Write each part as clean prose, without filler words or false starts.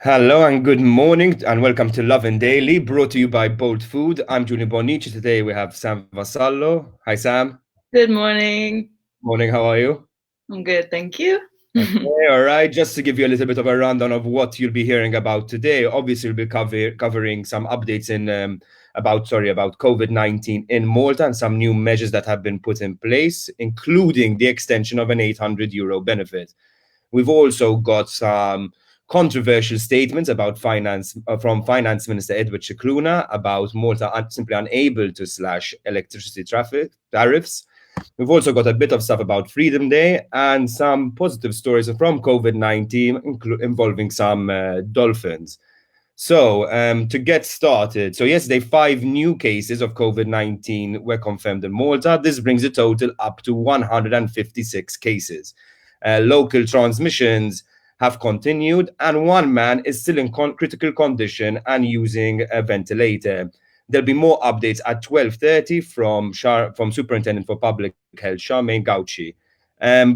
Hello and good morning and welcome to Lovin Daily, brought to you by Bold Food. I'm Julian Bonnici. Today we have Sam Vassallo. Hi, Sam. Good morning. Morning, how are you? I'm good, thank you. Okay, all right. Just to give you a little bit of a rundown of what you'll be hearing about today. Obviously, we'll be covering some updates about COVID-19 in Malta and some new measures that have been put in place, including the extension of an €800 benefit. We've also got some controversial statements about finance from Finance Minister Edward Cicluna about Malta simply unable to slash electricity tariffs. We've also got a bit of stuff about Freedom Day and some positive stories from COVID-19 involving some dolphins. So, to get started, yesterday, 5 new cases of COVID-19 were confirmed in Malta. This brings the total up to 156 cases. Local transmissions have continued, and one man is still in critical condition and using a ventilator. There'll be more updates at 12:30 from Superintendent for Public Health, Charmaine Gauci.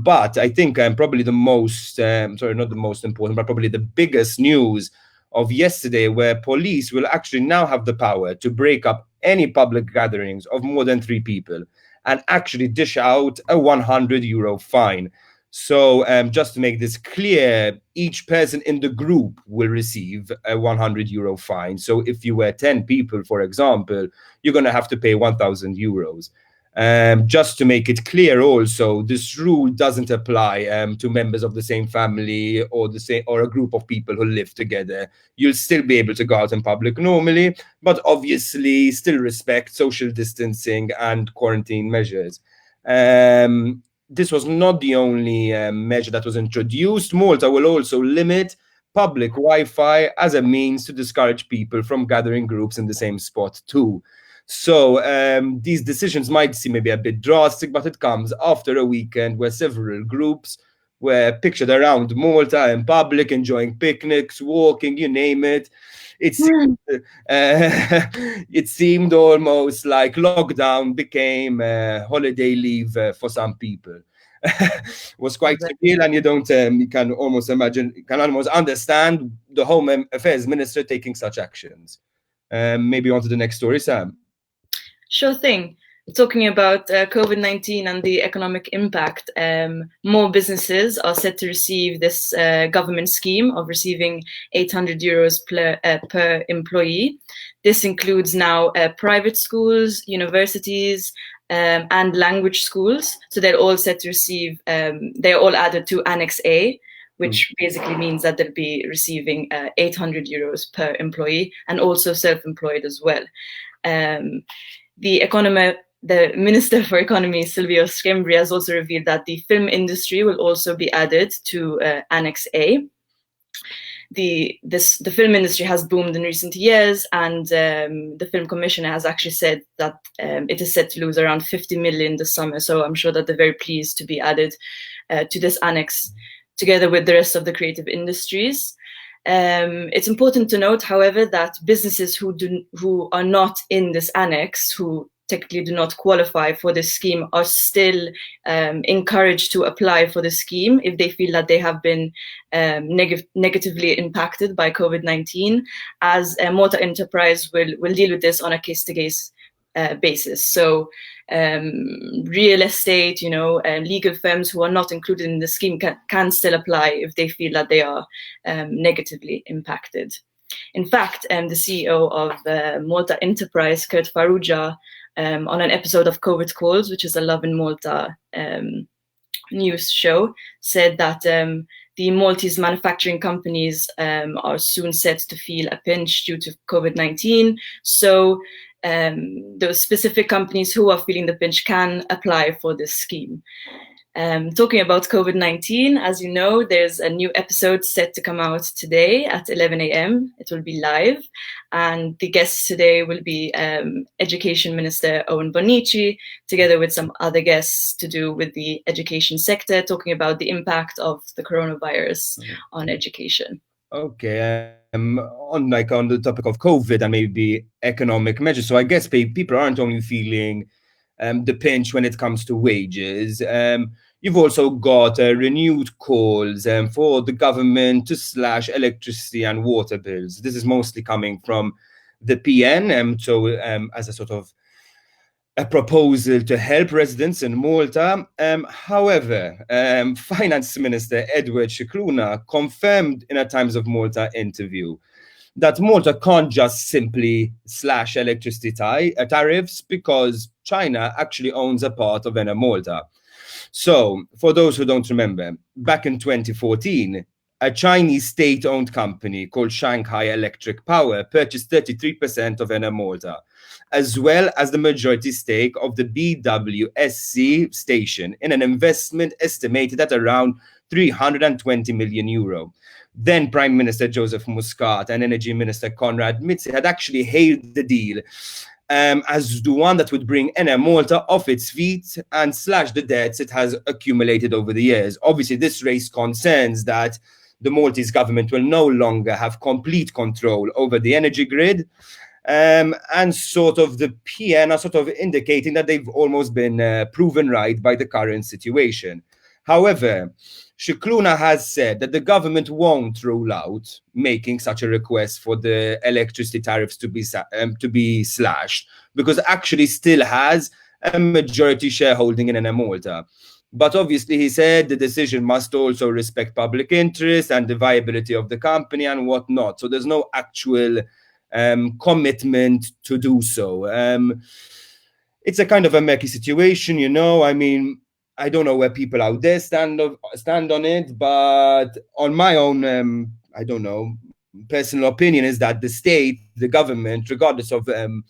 But I think probably the most, not the most important, but probably the biggest news of yesterday, where police will actually now have the power to break up any public gatherings of more than 3 people and actually dish out a €100 fine. So just to make this clear, each person in the group will receive a €100 fine. So if you were 10 people, for example, you're going to have to pay €1,000. Just to make it clear also, this rule doesn't apply to members of the same family or a group of people who live together. You'll still be able to go out in public normally, but obviously still respect social distancing and quarantine measures. This was not the only measure that was introduced. Malta will also limit public Wi-Fi as a means to discourage people from gathering groups in the same spot too. So these decisions might seem maybe a bit drastic, but it comes after a weekend where several groups were pictured around Malta in public, enjoying picnics, walking, you name it. It seemed, it seemed almost like lockdown became holiday leave for some people. Was quite Exactly. surreal, and you can almost imagine, you can almost understand the Home Affairs Minister taking such actions. Maybe on to the next story, Sam. Sure thing. Talking about COVID-19 and the economic impact, more businesses are set to receive this government scheme of receiving €800 per employee. This includes now private schools, universities, and language schools. So they're all set to receive, they're all added to Annex A, which basically means that they'll be receiving €800 per employee, and also self-employed as well. The Minister for Economy, Silvio Scembri, has also revealed that the film industry will also be added to Annex A. The film industry has boomed in recent years, and the Film Commissioner has actually said that it is set to lose around 50 million this summer. So I'm sure that they're very pleased to be added to this annex, together with the rest of the creative industries. It's important to note, however, that businesses who are not in this annex, who technically do not qualify for this scheme, are still encouraged to apply for the scheme if they feel that they have been negatively impacted by COVID-19, as Malta Enterprise will deal with this on a case-to-case basis. So real estate, legal firms who are not included in the scheme can still apply if they feel that they are negatively impacted. In fact, the CEO of Malta Enterprise, Kurt Farrugia, on an episode of COVID Calls, which is a Lovin Malta news show, said that the Maltese manufacturing companies are soon set to feel a pinch due to COVID-19. So those specific companies who are feeling the pinch can apply for this scheme. Talking about COVID-19, as you know, there's a new episode set to come out today at 11 a.m. It will be live, and the guests today will be Education Minister Owen Bonnici, together with some other guests to do with the education sector, talking about the impact of the coronavirus on education. Okay, on the topic of COVID and maybe economic measures. So I guess people aren't only feeling the pinch when it comes to wages. You've also got renewed calls for the government to slash electricity and water bills. This is mostly coming from the PN, as a sort of a proposal to help residents in Malta. However, Finance Minister Edward Scicluna confirmed in a Times of Malta interview that Malta can't just simply slash electricity tariffs because China actually owns a part of Malta. So, for those who don't remember, back in 2014, a Chinese state-owned company called Shanghai Electric Power purchased 33% of Malta, as well as the majority stake of the BWSC station in an investment estimated at around 320 million euro. Then Prime Minister Joseph Muscat and Energy Minister Konrad Mizzi had actually hailed the deal as the one that would bring Malta off its feet and slash the debts it has accumulated over the years. Obviously, this raised concerns that the Maltese government will no longer have complete control over the energy grid. And sort of the PN are sort of indicating that they've almost been proven right by the current situation. However, Scicluna has said that the government won't rule out making such a request for the electricity tariffs to be slashed, because it actually still has a majority shareholding in Malta. But obviously, he said the decision must also respect public interest and the viability of the company and whatnot. So there's no actual commitment to do so. It's a kind of a murky situation, you know. I mean, I don't know where people out there stand on it, but on my own, I don't know, personal opinion is that the state, the government, regardless of the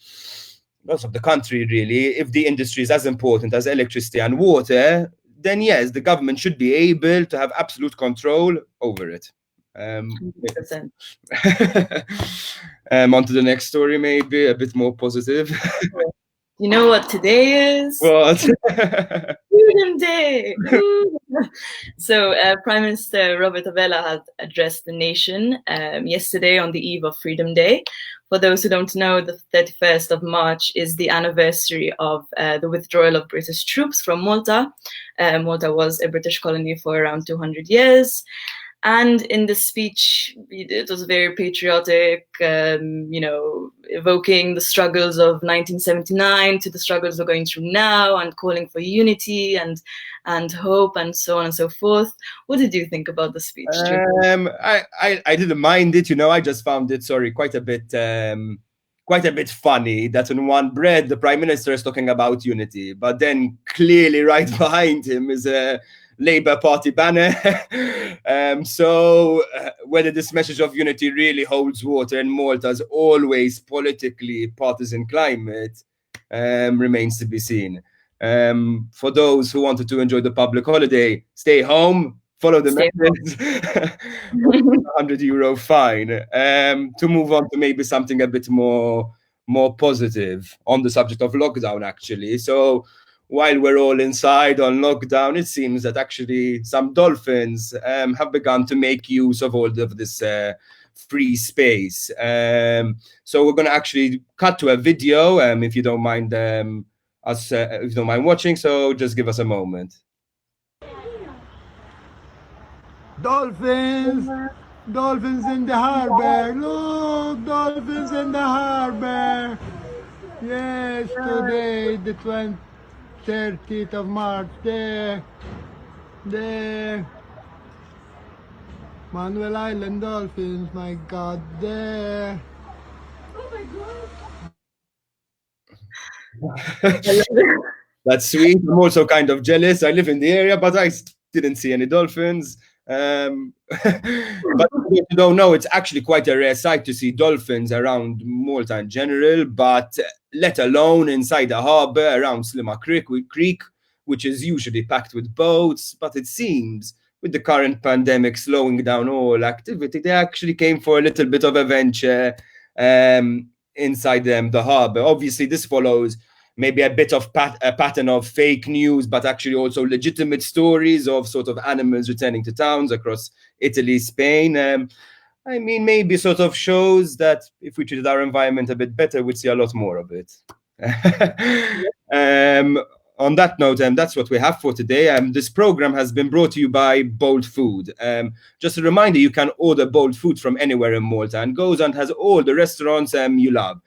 country, really, if the industry is as important as electricity and water, then yes, the government should be able to have absolute control over it. 100%. On to the next story, maybe a bit more positive. You know what today is? What? Freedom Day! So Prime Minister Robert Avella had addressed the nation yesterday on the eve of Freedom Day. For those who don't know, the 31st of March is the anniversary of the withdrawal of British troops from Malta. Malta was a British colony for around 200 years. And in the speech, it was very patriotic, evoking the struggles of 1979 to the struggles we're going through now and calling for unity and hope and so on and so forth. What did you think about the speech? I didn't mind it, I just found it, quite a bit funny that in one breath the Prime Minister is talking about unity, but then clearly right behind him is a Labour Party banner. So whether this message of unity really holds water in Malta's always politically partisan climate remains to be seen. For those who wanted to enjoy the public holiday, stay home, follow the message. €100 fine. To move on to maybe something a bit more positive on the subject of lockdown, actually. So while we're all inside on lockdown, it seems that actually some dolphins have begun to make use of all of this free space. So we're going to actually cut to a video, if you don't mind if you don't mind watching. So just give us a moment. Dolphins! Dolphins in the harbor! Look! Dolphins in the harbor! Yes, today, the 30th of March, there. Manuel Island Dolphins, my God, there. Oh my God. That's sweet. I'm also kind of jealous. I live in the area, but I didn't see any dolphins. But if you don't know, it's actually quite a rare sight to see dolphins around Malta in general, but let alone inside the harbour around Sliema Creek, which is usually packed with boats. But it seems with the current pandemic slowing down all activity, they actually came for a little bit of a venture inside the harbour. Obviously, this follows maybe a bit of a pattern of fake news, but actually also legitimate stories of sort of animals returning to towns across Italy, Spain. I mean, maybe sort of shows that if we treated our environment a bit better, we'd see a lot more of it. on that note, that's what we have for today. This program has been brought to you by Bold Food. Just a reminder, you can order Bold Food from anywhere in Malta, and goes and has all the restaurants you love.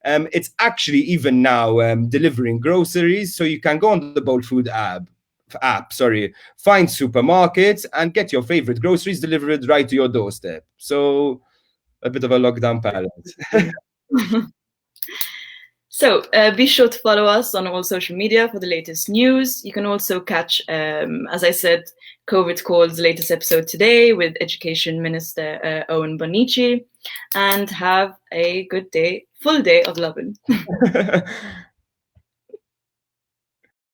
It's actually even now delivering groceries, so you can go on the Bold Food app, find supermarkets and get your favorite groceries delivered right to your doorstep. So a bit of a lockdown palette. So be sure to follow us on all social media for the latest news. You can also catch, as I said, COVID Call's latest episode today with Education Minister Owen Bonnici, and have a good day, full day of Lovin.